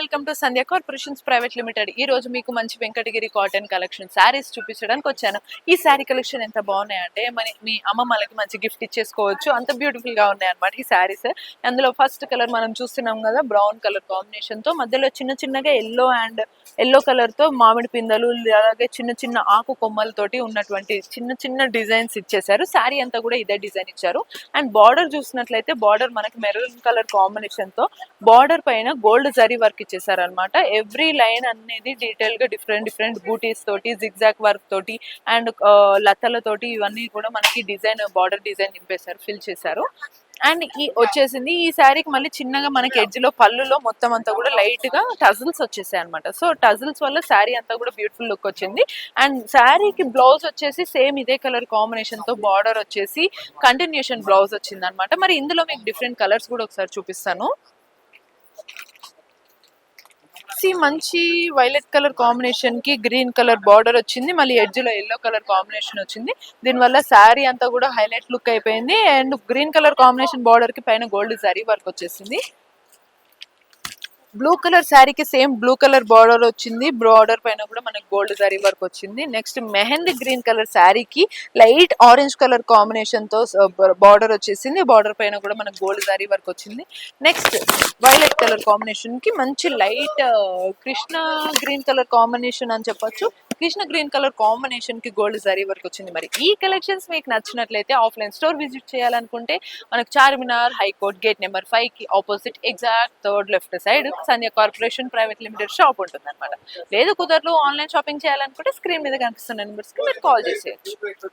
Welcome to Sandhya corporations private limited. ఈ రోజు మీకు మంచి వెంకటగిరి కాటన్ కలెక్షన్ శారీస్ చూపించడానికి వచ్చాను. ఈ శారీ కలెక్షన్ ఎంత బాగున్నాయంటే మీ అమ్మమ్మలకి మంచి గిఫ్ట్ ఇచ్చేసుకోవచ్చు, అంత బ్యూటిఫుల్ గా ఉన్నాయి అనమాట ఈ శారీస్. అందులో ఫస్ట్ కలర్ మనం చూస్తున్నాం కదా, బ్రౌన్ కలర్ కాంబినేషన్ తో మధ్యలో చిన్న చిన్నగా ఎల్లో కలర్ తో మామిడి పిందెలు, అలాగే చిన్న చిన్న ఆకు కొమ్మలతోటి ఉన్నటువంటి చిన్న చిన్న డిజైన్స్ ఇచ్చేసారు. శారీ అంతా కూడా ఇదే డిజైన్ ఇచ్చారు. అండ్ బార్డర్ చూసినట్లయితే బార్డర్ మనకి మెరూన్ కలర్ కాంబినేషన్ తో బార్డర్ పైన గోల్డ్ జరీ వర్క్ ఇచ్చేసారు అనమాట. ఎవ్రీ లైన్ అనేది డీటెయిల్ గా డిఫరెంట్ బూటీస్ తోటి, జిగ్జాగ్ వర్క్ తోటి అండ్ లతలతోటి ఇవన్నీ కూడా మనకి డిజైన్, బార్డర్ డిజైన్ నింపేశారు, ఫిల్ చేశారు. అండ్ వచ్చేసింది ఈ శారీకి మళ్ళీ చిన్నగా మనకి ఎడ్జ్ లో పళ్ళులో మొత్తం అంతా కూడా లైట్ గా టజిల్స్ వచ్చేసాయి అనమాట. సో టజిల్స్ వల్ల శారీ అంతా కూడా బ్యూటిఫుల్ లుక్ వచ్చింది. అండ్ శారీకి బ్లౌజ్ వచ్చేసి సేమ్ ఇదే కలర్ కాంబినేషన్ తో బార్డర్ వచ్చేసి కంటిన్యూషన్ బ్లౌజ్ వచ్చింది అనమాట. మరి ఇందులో మీకు డిఫరెంట్ కలర్స్ కూడా ఒకసారి చూపిస్తాను. మంచి వైలెట్ కలర్ కాంబినేషన్ కి గ్రీన్ కలర్ బార్డర్ వచ్చింది, మళ్ళీ ఎడ్జ్ లో ఎల్లో కలర్ కాంబినేషన్ వచ్చింది. దీనివల్ల శారీ అంతా కూడా హైలైట్ లుక్ అయిపోయింది. And green colour combination border కి పైన గోల్డ్ జరీ వర్క్ వచ్చేసింది. బ్లూ కలర్ శారీకి సేమ్ బ్లూ కలర్ బార్డర్ వచ్చింది, బార్డర్ పైన కూడా మనకి గోల్డ్ జరీ వర్క్ వచ్చింది. నెక్స్ట్ మెహందీ గ్రీన్ కలర్ శారీకి లైట్ ఆరెంజ్ కలర్ కాంబినేషన్ తో బార్డర్ వచ్చేసింది, బార్డర్ పైన కూడా మనకి గోల్డ్ జరీ వర్క్ వచ్చింది. నెక్స్ట్ వైలెట్ కలర్ కాంబినేషన్ కి మంచి light Krishna green colour combination అని చెప్పొచ్చు. కృష్ణ గ్రీన్ కలర్ కాంబినేషన్ కి గోల్డ్ జరీ వర్క్ వచ్చింది. మరి ఈ కలెక్షన్స్ మీకు నచ్చినట్లయితే ఆఫ్లైన్ స్టోర్ విజిట్ చేయాలనుకుంటే మనకు చార్మినార్ హైకోర్ట్ గేట్ నెంబర్ 5 కి opposite exact third left side Sandhya corporation private limited shop ఉంటుంది అనమాట. లేదు కుదరలు ఆన్లైన్ షాపింగ్ చేయాలనుకుంటే స్క్రీన్ మీద కనిపిస్తున్న నెంబర్స్ కి మీరు కాల్ చేసేయచ్చు.